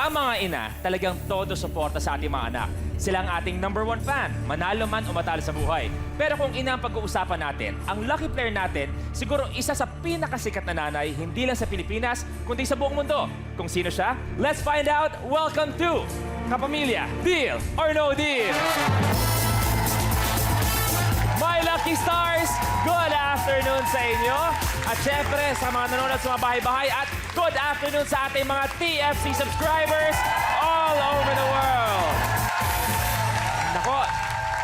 Ang mga ina, talagang todo suporta sa ating mga anak. Sila ang ating #1 fan, manalo man o matalo sa buhay. Pero kung ina ang pag-uusapan natin, ang lucky player natin, siguro isa sa pinakasikat na nanay, hindi lang sa Pilipinas, kundi sa buong mundo. Kung sino siya, let's find out. Welcome to Kapamilya, Deal or No Deal! My lucky stars, good afternoon sa inyo. At syempre, sa mga nanonood sa mga bahay-bahay at good afternoon sa ating mga TFC subscribers all over the world. Nako,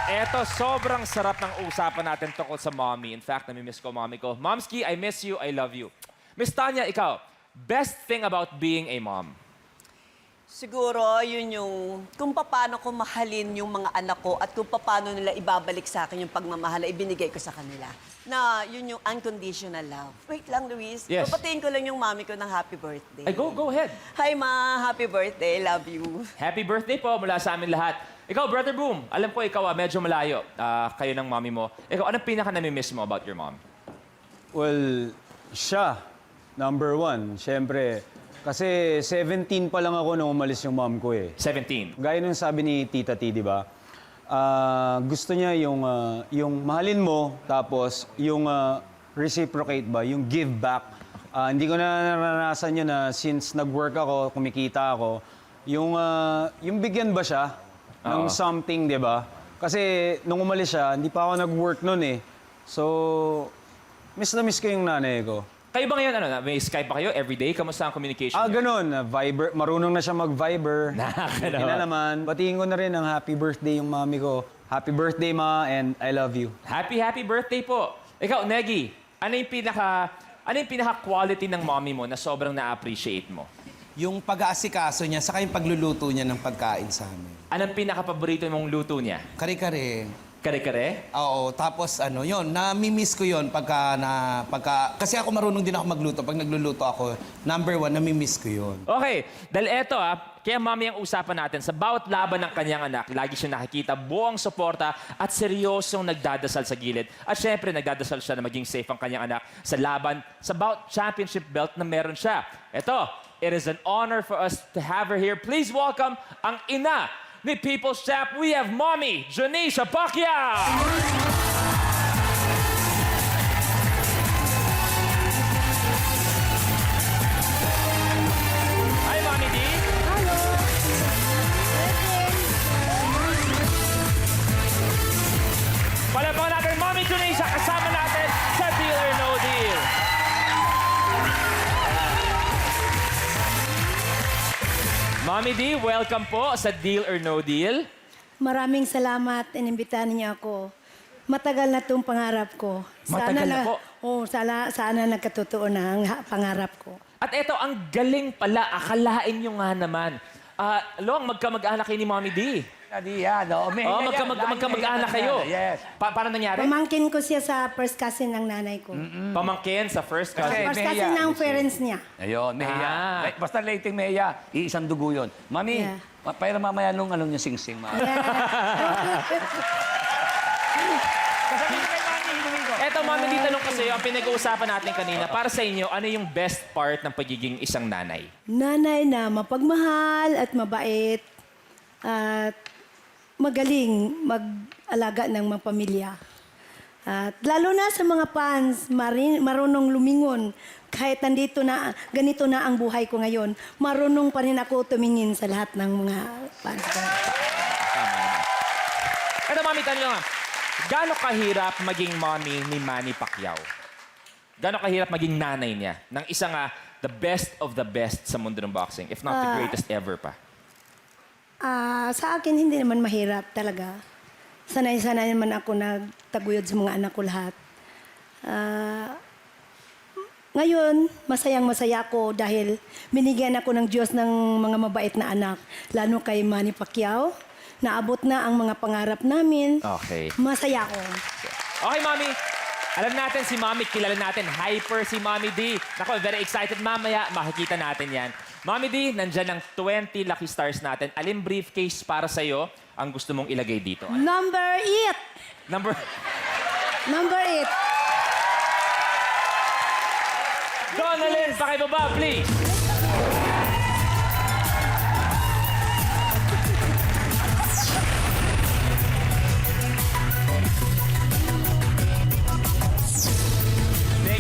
eto sobrang sarap ng usapan natin tungkol sa mommy. In fact, namimiss ko mommy ko. Momski, I miss you, I love you. Miss Tanya, ikaw, best thing about being a mom? Siguro, yun yung kung paano ko mahalin yung mga anak ko at kung paano nila ibabalik sa akin yung pagmamahal na ibinigay ko sa kanila. Na yun yung unconditional love. Wait lang, Luis. Yes. Papatiin ko lang yung mami ko ng happy birthday. Ay, go ahead. Hi, Ma. Happy birthday. Love you. Happy birthday po mula sa amin lahat. Ikaw, Brother Boom, alam ko ikaw medyo malayo kayo ng mommy mo. Ikaw, anong pinaka-namimiss mo about your mom? Well, siya, #1. Siyempre, kasi 17 pa lang ako nung umalis yung mom ko eh. 17. Gaya nung sabi ni Tita T, di ba? Gusto niya yung mahalin mo, tapos yung reciprocate ba, yung give back. Hindi ko na naranasan yun na since nag-work ako, kumikita ako, yung bigyan ba siya ng something, di ba? Kasi nung umalis siya, hindi pa ako nag-work nun eh. So, miss na miss ko yung nanay ko. Kayo ba ngayon, may Skype ba kayo everyday? Kamusta ang communication niyo? Ganun. Viber. Marunong na siya mag-Viber. Nakakalawa. Hindi na naman. Batiin ko na rin ang happy birthday yung mami ko. Happy birthday, Ma, and I love you. Happy birthday po. Ikaw, Negi, ano yung pinaka-quality ng mommy mo na sobrang na-appreciate mo? Yung pag-aasikaso niya, saka yung pagluluto niya ng pagkain sa amin. Anong pinaka-paborito mong luto niya? Kare-kare. Kare-kare? Oo, tapos yun, nami-miss ko yun pagka, kasi ako marunong din ako magluto. Pag nagluluto ako, #1, nami-miss ko yun. Okay, dahil eto kaya mami ang usapan natin sa bawat laban ng kanyang anak, lagi siya nakikita buong suporta at seryosong nagdadasal sa gilid. At syempre, nagdadasal siya na maging safe ang kanyang anak sa laban sa bawat championship belt na meron siya. Eto, it is an honor for us to have her here. Please welcome ang ina ni People's Champ. We have Mommy Janisha Pacquiao! Hi, Mommy D! Palapakan natin, Mommy Janisha, kasama natin sa Deal or No Deal. Mommy D, welcome po sa Deal or No Deal. Maraming salamat. Inimbitahan niyo ako. Matagal na itong pangarap ko. Matagal na po? Oo, sana nagkatotoo na ang pangarap ko. At eto, ang galing pala. Akalain nyo nga naman. Long, magkamag-anak kayo ni Mommy D. Hindi yan, no? Magkamag-anak kayo. Yes. Paano nangyari? Pamangkin ko siya sa first cousin ng nanay ko. Pamangkin sa first cousin. First Meya. cousin ng parents niya. Ayun, Meya. Ah. Basta lating Meya, iisang dugo yun. Mami, Yeah. Pahira mamaya nung niya sing-sing, ma. Eto, Mommy D, tanong ko sa'yo, ang pinag-uusapan natin kanina, para sa inyo, ano yung best part ng pagiging isang nanay? Nanay na mapagmahal at mabait at magaling mag-alaga ng mga pamilya. At lalo na sa mga fans, marunong lumingon. Kahit ganito na ang buhay ko ngayon, marunong pa rin ako tumingin sa lahat ng mga fans ko. Eto, Mommy, tanong nga, gaano kahirap maging mommy ni Manny Pacquiao? Gaano kahirap maging nanay niya ng isang the best of the best sa mundo ng boxing, if not the greatest ever pa? Sa akin, hindi naman mahirap talaga. Sanay-sanay naman ako nagtaguyod sa mga anak ko lahat. Ngayon, masayang-masaya ako dahil binigyan ako ng Diyos ng mga mabait na anak. Lalo kay Manny Pacquiao. Naabot na ang mga pangarap namin. Okay. Masaya ako. Okay, Mommy. Alam natin si Mommy, kilala natin. Hyper si Mommy D. Nako, very excited. Mamaya, makikita natin yan. Mommy D, nandyan ang 20 lucky stars natin. Alin briefcase para sa'yo ang gusto mong ilagay dito? Number 8. Number... Number 8. Donalyn, pakibaba, please.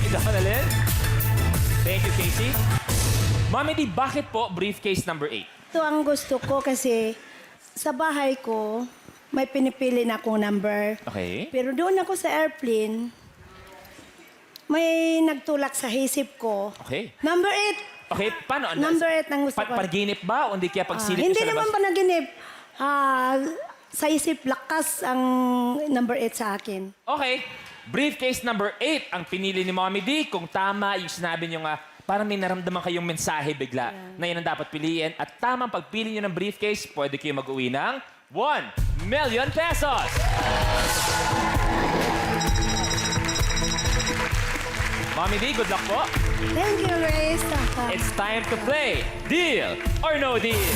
you, Donalyn. Thank you, Casey. Mami D, bakit po briefcase number 8? Ito ang gusto ko kasi sa bahay ko, may pinipili na akong number. Okay. Pero doon ako sa airplane, may nagtulak sa isip ko. Okay. Number 8. Okay, paano? Number 8 ang gusto ko. Panaginip ba o hindi kaya pagsilip Hindi sa labas? naman panaginip. Sa isip, lakas ang number 8 sa akin. Okay. Briefcase number 8 ang pinili ni Mommy D. Kung tama yung sinabi niyo nga, parang may naramdaman kayong mensahe bigla na yun ang dapat piliin. At tamang pagpili niyo ng briefcase, pwede kayo mag-uwi ng 1 million pesos! Mommy D, good luck po. Thank you, Grace. It's time to play Deal or No Deal.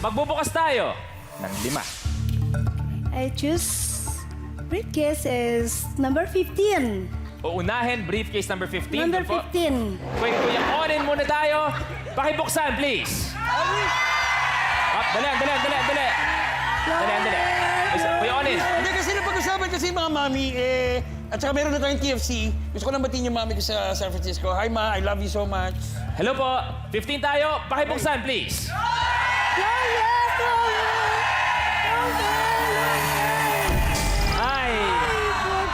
Magbubukas tayo ng 5. I choose briefcase is number 15. Uunahin, briefcase number 15. Number Doon po. 15. Kuya, on-in muna tayo. Pakibuksan, please. Dali. Kuya, on-in. Hindi kasi napag-usapan kasi mga mami, at saka meron na tayong TFC. Gusto ko lang batiin yung mami ko sa San Francisco. Hi ma, I love you so much. Hello po. 15 tayo. Pakibuksan, please. Ay,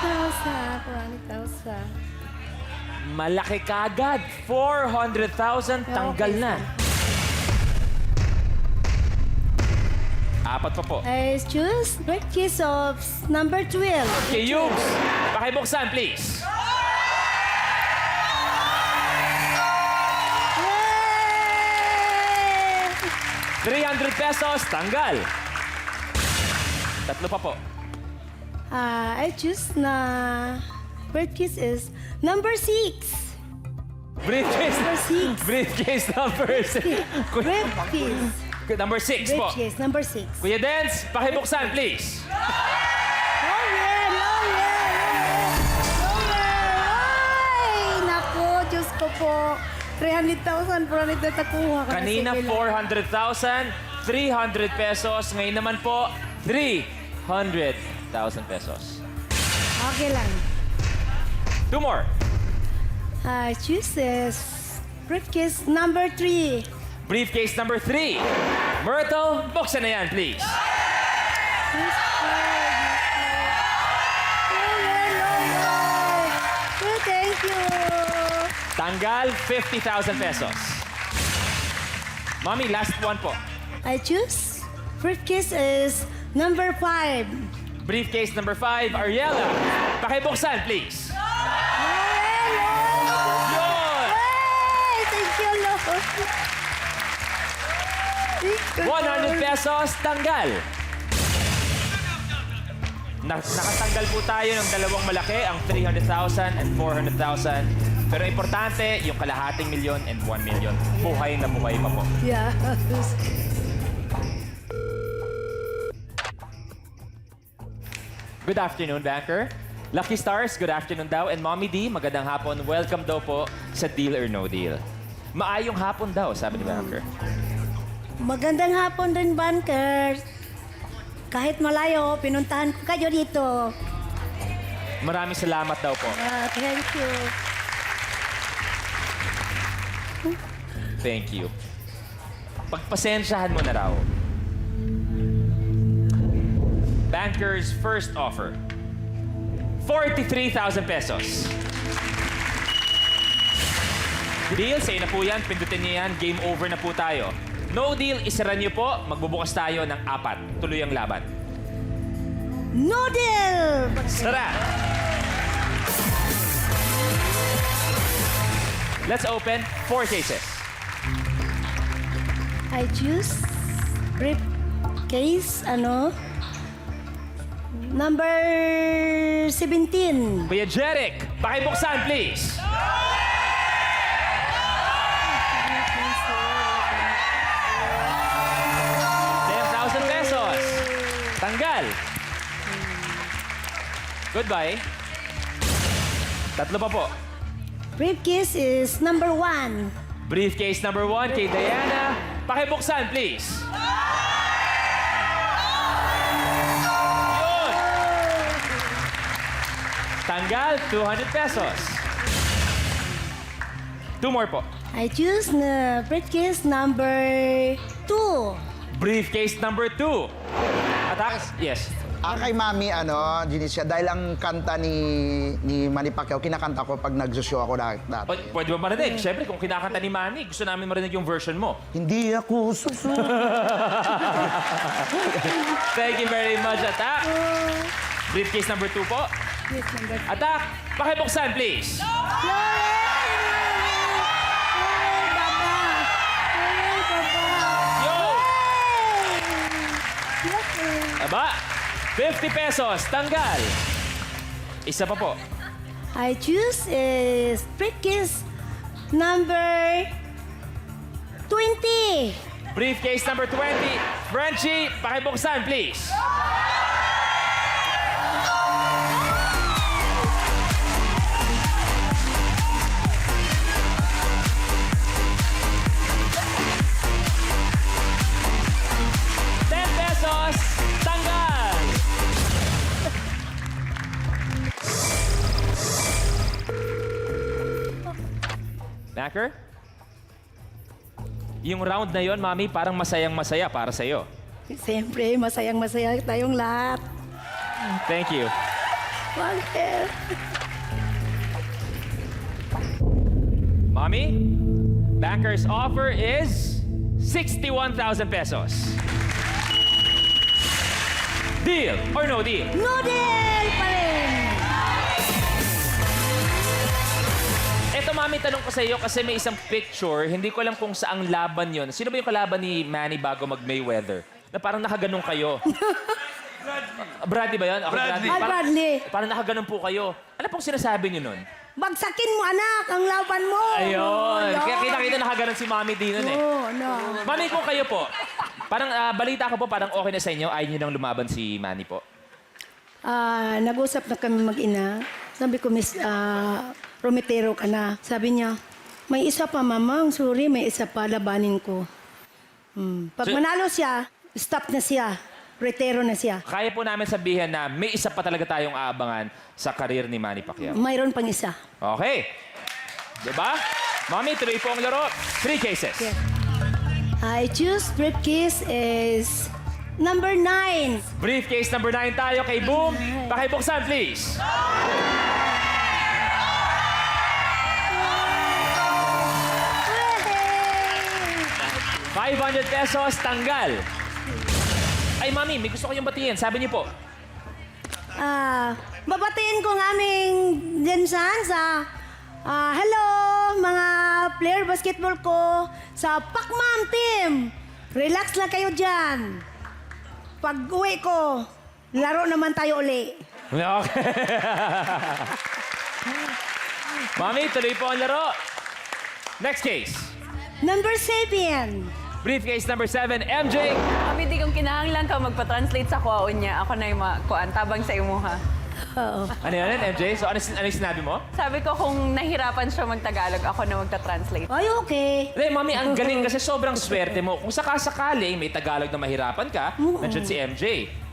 4,000. malaki kagad. 400,000 tanggal na. Apat pa po. I choose briefcase of number 12. Okay, Yubes. Pakibuksan, please. Yay! 300 pesos, tanggal. Tatlo pa po. I choose na briefcase is number 6. Briefcase. Number 6. Briefcase number 6. Briefcase. Number 6 po. Briefcase number 6. Kuya Dance, pakibuksan, please. Oh yeah! Ay, naku, Diyos ko po. 300,000 po na nagtatakuha ka. Kanina, 400,000, 300 pesos. Ngayon naman po, 300,000 pesos. Okay lang. 2 more. I choose this briefcase number 3. Briefcase number 3. Myrtle, buksan na yan, please. Oh, thank you. Tanggal, 50,000 pesos. Mommy, last one po. I choose briefcase is number 5. Briefcase number 5, Ariella. Pakibuksan, please. Yun! Hey, thank you, Lord. 100 pesos, tanggal. Nakatanggal po tayo ng dalawang malaki, ang 300,000 and 400,000. Pero importante, yung kalahating milyon and 1 million. Buhay na buhay pa po. Yeah. Good afternoon, Banker. Lucky Stars, good afternoon daw. And Mommy D, magandang hapon. Welcome daw po sa Deal or No Deal. Maayong hapon daw, sabi ni Banker. Magandang hapon din, Banker. Kahit malayo, pinuntahan ko kayo dito. Maraming salamat daw po. Thank you. Thank you. Pagpasensyahan mo na raw. Banker's first offer. 43,000 pesos. Deal, sa'yo na po yan. Pindutin niyo yan. Game over na po tayo. No deal, isara niyo po. Magbubukas tayo ng 4. Tuloy ang laban. No deal! Sara! Let's open 4 cases. I choose briefcase, number 17. Kuya Jeric, pakibuksan, please. $10,000. Tanggal. Goodbye. Tatlo pa po. Briefcase is number 1. Briefcase number 1 kay Diana. Pakibuksan, please. Yun. Tanggal, 200 pesos. 2 more po. I choose na briefcase number 2. Briefcase number 2. Attack? Yes. Kay Mami, Janicia, dahil ang kanta ni Manny Pacquiao, kinakanta ko pag nag-show ako dati. Pwede ba marinig? Siyempre, kung kinakanta ni Manny, gusto namin marinig yung version mo. Hindi ako susunod. Thank you very much, Attack. Briefcase number 2 po. Yes, number 2. Attack, pakibuksan, please. Yo! Aba, 50 pesos, tanggal. Isa pa po. I choose is briefcase number 20. Briefcase number 20. Frenchie, pakibuksan, please. ₱10, tanggal. Knacker? Yung round na yon, Mami, parang masayang-masaya para sa'yo. Siyempre, masayang-masaya tayong lahat. Thank you. Bakit? Mommy, banker's offer is 61,000 pesos. Deal or no deal? Noodle pa rin! Eto, Mami, tanong ko sa iyo kasi may isang picture. Hindi ko alam kung saang laban yon. Sino ba yung kalaban ni Manny bago mag-Mayweather? Na parang nakaganon kayo. Bradley ba yun? Ako, Bradley. Ay, Bradley, Parang nakaganon po kayo. Ano pong sinasabi niyo nun? bagsakin mo anak ang laban mo. Ayun. Ayun. Kaya kita-kita nakaganon si Mami din nun eh. Oo, no. Mami, kung kayo po, parang balita ko po, parang okay na sa inyo. Ayaw niyo nang lumaban si Manny po. Nag-usap na kami mag-ina. Sabi ko, Miss Rometero ka na. Sabi niya, may isa pa, mamang. Sorry, may isa pa. Labanin ko. Pag So- manalo siya, stop na siya. Retero na siya. Kaya po namin sabihin na may isa pa talaga tayong aabangan sa karir ni Manny Pacquiao. Mayroon pang isa. Okay. Diba? Mami, tuloy po ang laro. 3 cases. Yeah. I choose briefcase is number 9. Briefcase number 9 tayo kay Boom. Pakibuksan, please. ₱500, tanggal. Ay, Mami, may gusto kayong batiin. Sabi niyo po. Babatiin ko ng aming Jensan sa hello mga player basketball ko sa Pacman team. Relax lang kayo dyan. Pag uwi ko, laro naman tayo uli. Okay. Mami, tuloy po ang laro. Next case. Number 7. Briefcase number 7, MJ. Kami di kong kinahanglan ka magpa-translate sa kuwaon niya. Ako na yung kuan tabang sa imo ha. Oo. Ano yan, MJ? So, ano yung sinabi mo? Sabi ko kung nahirapan siya magtagalog, ako na magta-translate. Ay, okay. Hindi, Mami, ang galing kasi sobrang swerte mo. Kung sakasakaling may Tagalog na mahirapan ka, nandiyan si MJ.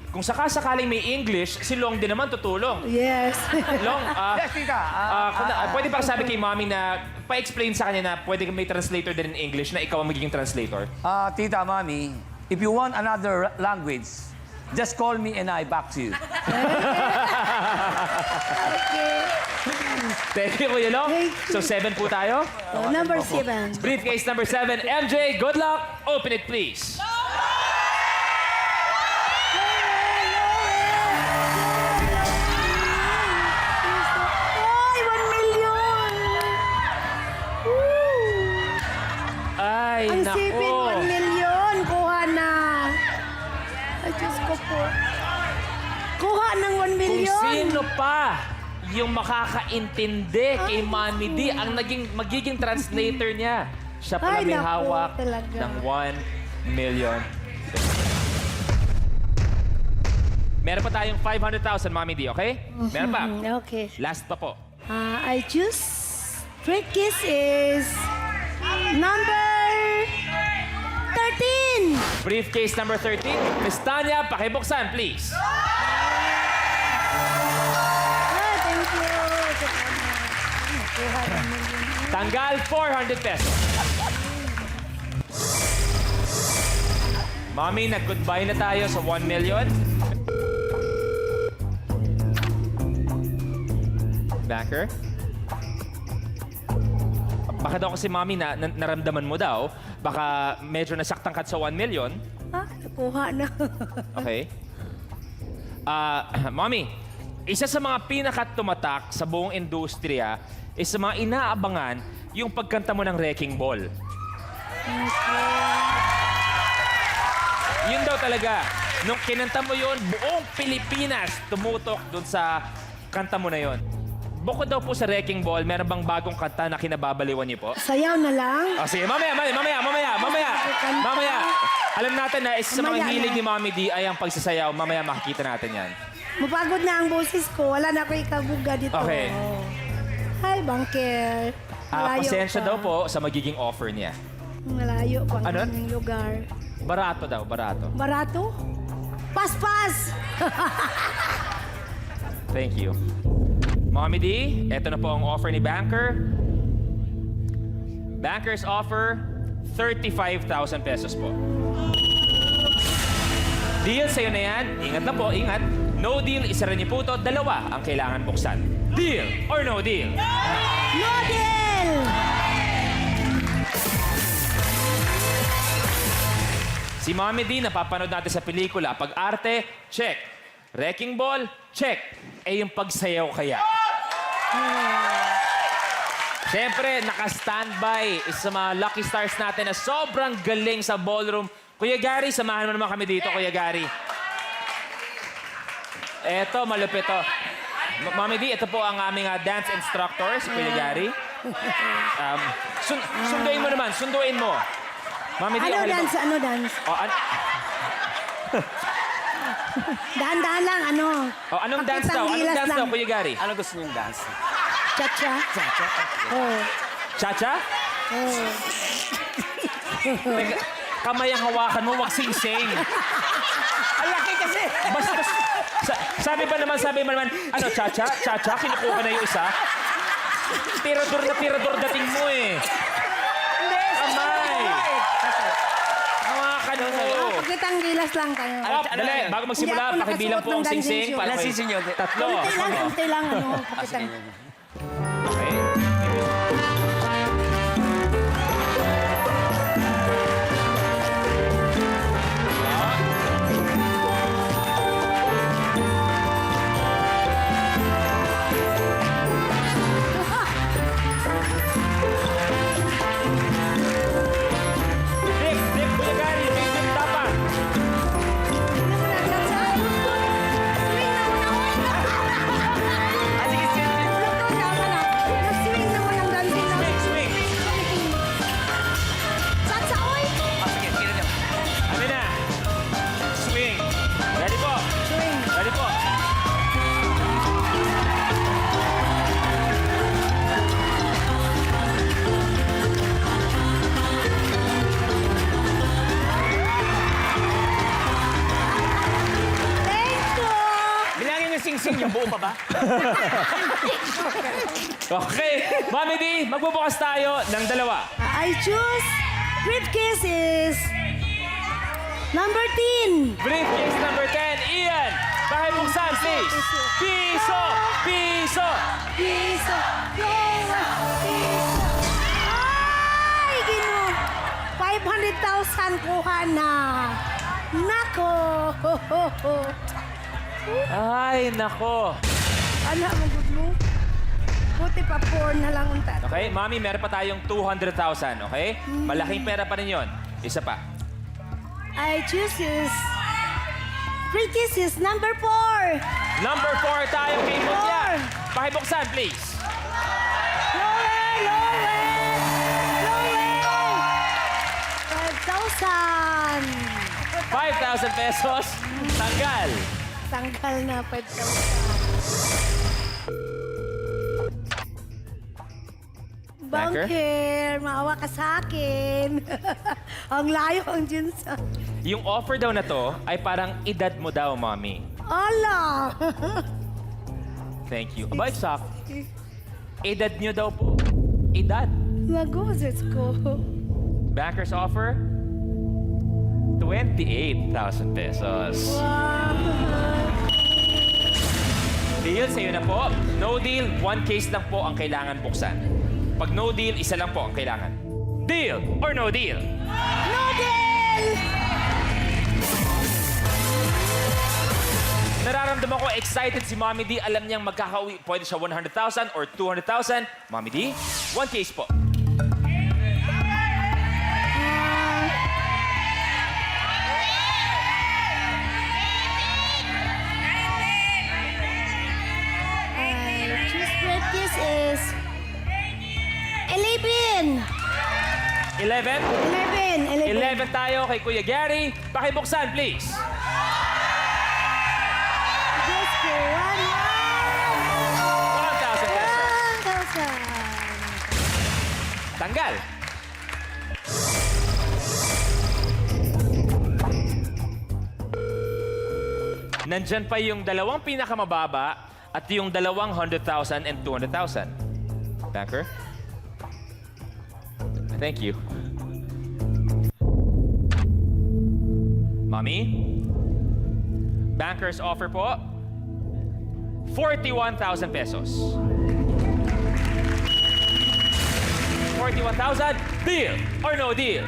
Kung sakasakaling may English, si Long din naman tutulong. Yes. Long, Yes, tita. pwede ba sabi kay Mami na pa-explain sa kanya na pwede may translator din in English na ikaw ang magiging translator? Tita, Mami, if you want another language, just call me and I back to you. Thank you, Kuya Long. So, 7 po tayo. Number 7. Briefcase number 7, MJ, good luck. Open it, please. Ay, 1 million! Woo! Ay, Ang nako. sipin, 1 million. Kuha na. Ay, Diyos ko po. Kuha ng 1 Kung million. sino pa yung makakaintindi kay Mami D ang magiging translator niya. Siya pala Ay, may naku, hawak talaga. ng 1 million. Meron pa tayong 500,000, Mami D, okay? Meron pa. Okay. Last pa po. I choose Trickis is number 13. Briefcase number 13. Miss Tanya, pakibuksan, please. Thank you. Kuha ng million. Tanggal 400 pesos. Mami, nag-goodbye na tayo sa 1 million. Banker? Baka daw kasi, Mami, naramdaman mo daw, baka medyo nasaktan ka sa 1 million. Ah, nakuha na. Okay. Mami, isa sa mga pinakatumatak sa buong industriya is sa mga inaabangan yung pagkanta mo ng Wrecking Ball. Yun daw talaga. Nung kinanta mo yun, buong Pilipinas tumutok dun sa kanta mo na yun. Bukod daw po sa Wrecking Ball, meron bang bagong kanta na kinababaliwan niyo po? Sayaw na lang. O sige, mamaya. Alam natin na isa sa mga Mamaya hilig na. ni Mami D ay ang pagsasayaw. Mamaya makikita natin yan. Mapagod na ang boses ko. Wala na ako ikabuga dito. Okay. Hi, Banker. Malayo Pasensya pa. daw po sa magiging offer niya. Malayo pa Ano? ng lugar. Barato daw, barato. Barato? Pas-pas! Thank you. Mommy D, eto na po ang offer ni Banker. Banker's offer, 35,000 pesos po. Deal sa'yo na yan. Ingat na po, ingat. No deal, isa rin niyo po ito. Dalawa ang kailangan buksan. Deal or no deal? No deal! Si Mommy D, napapanood natin sa pelikula. Pag-arte, check. Wrecking Ball, check. Eh, yung pagsayaw kaya. Siyempre, naka-standby isa sa mga lucky stars natin na sobrang galing sa ballroom. Kuya Gary, samahan mo naman kami dito, Kuya Gary. Eto, malupit to. Mommy D, ito po ang aming dance instructor, si Kuya Gary. Sunduin mo naman, sunduin mo. Mommy D, Ano okay lang dance? ba? Ano dance? Dahan-dahan lang, ano? Anong dance daw? Anong Pakitang dance gilas daw, lang. Kuya Gary? Ano gusto niyong dance? Cha-cha? Oh. Cha-cha? Oh. Teka, kamay ang hawakan mo, wag sing-sing. Ang laki kasi! Basta, sabi ba naman, ano, cha-cha? Cha-cha? Kinukuha na yung isa? Tirador dating mo eh. Hindi! Kamay! Hawakan mo. Pakitang gilas lang kayo. Oh, dali, bago magsimula, Hindi ako pakibilang po ang nakasuot ng dancing sing-sing. shoes. Para Ilan kay- sing-sing yun? Tatlo. Kunti lang, ano? Pakitang... Okay. Dip, Kuya Gary, dip dapat. Sige, sige. Swing naman ang dancing. Swing. Cha-cha, oy! Sige, sige niyo. Ano na? Swing. Ready po. Swing. Ready po. Thank you! Bilangin yung sing-sing niyo. Buo pa ba? Okay. Mami D, magbubukas tayo ng dalawa. I choose briefcases. Number 10. Briefcase number 10, Ian. Pakibuksan, please. Piso! Piso! Piso. Piso. Ay, gino. 500,000 kuha na. Nako. Ay, nako. Ano ang good mo? Buti pa 4 na lang untat. Okay, Mami, meron pa tayong 200,000, okay? Malaking pera pa rin yun. Isa pa. I choose briefcases number 4. Number 4 tayo kay Munya. Pakibuksan, please. Lower, lower, lower. 5,000. 5,000 pesos. Tanggal. Tanggal na 5,000. Banker? Banker, maawa ka sa akin. Ang layo ang Junsa. Yung offer daw na to ay parang edad mo daw, Mami. Ala! Thank you. Abay, sak. Edad nyo daw po. Edad. Magoses ko. Bankers offer 28,000 pesos. Deal, sa'yo na po. No deal, one case lang po ang kailangan buksan. Pag no deal, isa lang po ang kailangan. Deal or no deal? No deal! Nararamdaman ko excited si Mommy D. Alam niyang magkakauwi. Pwede siya 100,000 or 200,000. Mommy D, one case po. Choose red kiss is 11. 11? 11. 11 tayo kay Kuya Gary. Pakibuksan, please. Diyos ko, 1,000 pesos. 1,000. Tanggal. Nandyan pa yung dalawang pinakamababa at yung dalawang 100,000 and 200,000. Banker? Thank you. Mommy? Banker's offer po, 41,000 pesos. 41,000, deal or no deal?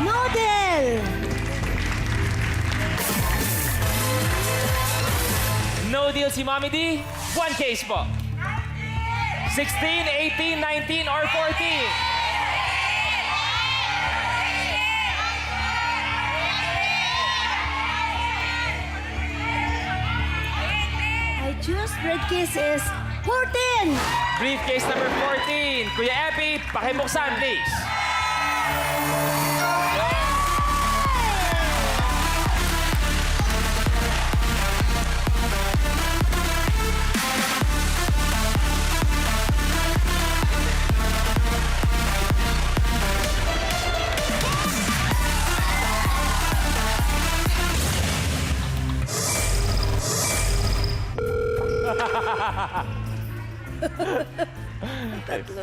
No deal! No deal si Mommy D, one case po. 16, 18, 19, or 14? I choose red kiss is 14. Briefcase number 14. Kuya Epi, pakibuksan, please.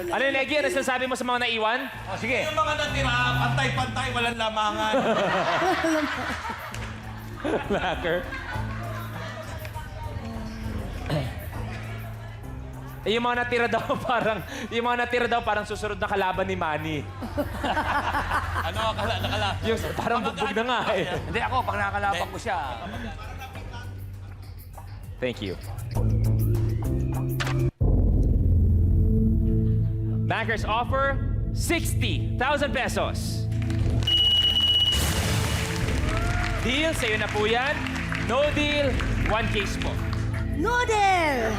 Ano yung Leggy? Ano sinasabi mo sa mga naiwan? O, sige. Yung mga natira, pantay-pantay, walang lamangan. Backer. Yung mga natira daw parang susunod na kalaban ni Manny. Ano, nakala. Yung parang bugbog na nga eh. Hindi ako, pag nakakalaban ko siya. Thank you. Bankers offer 60,000 pesos. Deal, sa'yo na po yan. No deal, one case po. No deal!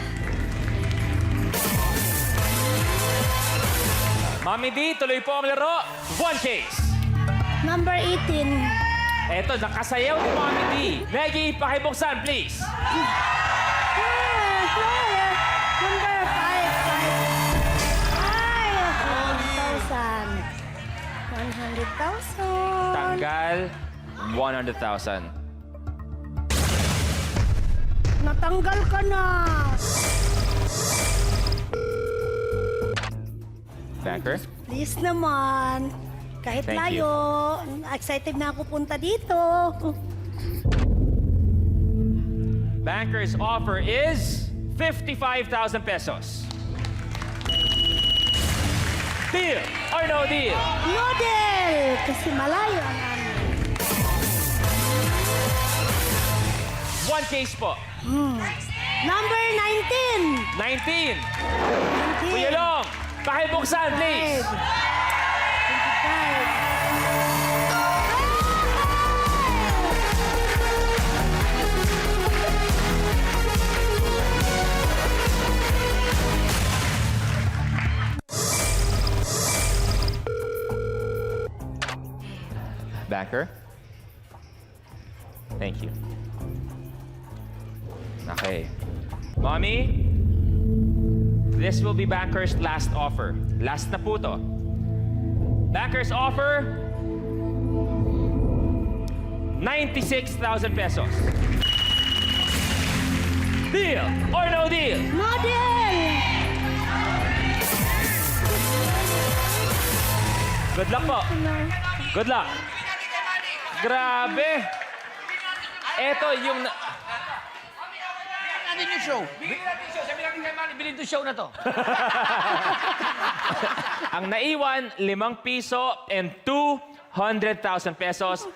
Mommy D, tuloy po ang laro. One case. Number 18. Eto, nakasayaw ni Mommy D. Leggy, pakibuksan, please. Number 5. 100,000. Tanggal, 100,000. Natanggal ka na. Banker? Please naman. Kahit Thank layo, excited na ako punta dito. Banker's offer is 55,000 pesos. Deal or no deal? No deal! Kasi malayo ang amin. One case po. Number 19. 19. Kuya Long, pakibuksan, please. 25. Banker? Thank you. Okay. Mommy, this will be Banker's last offer. Last na po to. Banker's offer, 96,000 pesos. Deal or no deal? No deal! Good luck po. Good luck. Grabe. Eto yung... Ano yung show? Sabi natin kay Manny, bilhin to show na to. Ang naiwan, 5 piso and 200,000 pesos.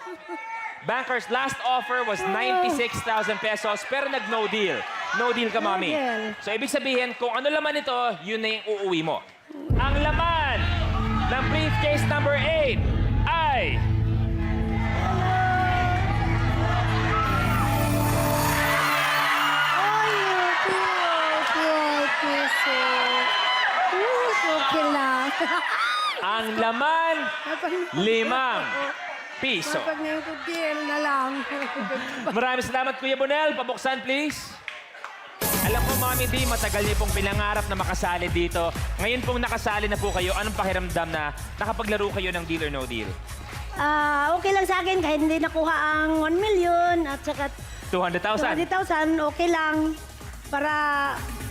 Banker's last offer was 96,000 pesos pero nag-no deal. No deal ka, Mami. deal. So, ibig sabihin, kung ano laman ito, yun na yung uuwi mo. Ang laman ng briefcase number 8 ay... Ay, piso. Okay lang. Ang laman, 5 piso. Kapag ngayon ko deal na lang. Maraming salamat, Kuya Bonel. Pabuksan, please. Alam ko, Mami D, matagal niyo pong pinangarap na makasali dito. Ngayon pong nakasali na po kayo, anong pakiramdam na nakapaglaro kayo ng Deal or No Deal? Okay lang sa akin kahit hindi nakuha ang 1 million at saka 200,000. 20,000, okay lang. Para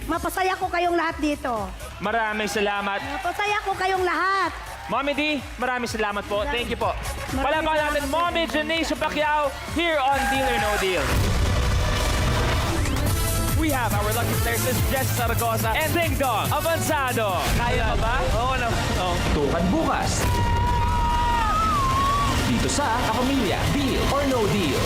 mapasaya ko kayong lahat dito. Maraming salamat. Mapasaya ko kayong lahat. Mommy D, maraming salamat po. Thank you po. Maraming Palaban natin, salamat. Mommy Janice Pacquiao here on Deal or No Deal. We have our lucky players, Jess Zaragoza and Ding Dong Avanzado. Kaya pa ba? Oo naman. Tukan bukas. Dito sa Kapamilya, Deal or No Deal.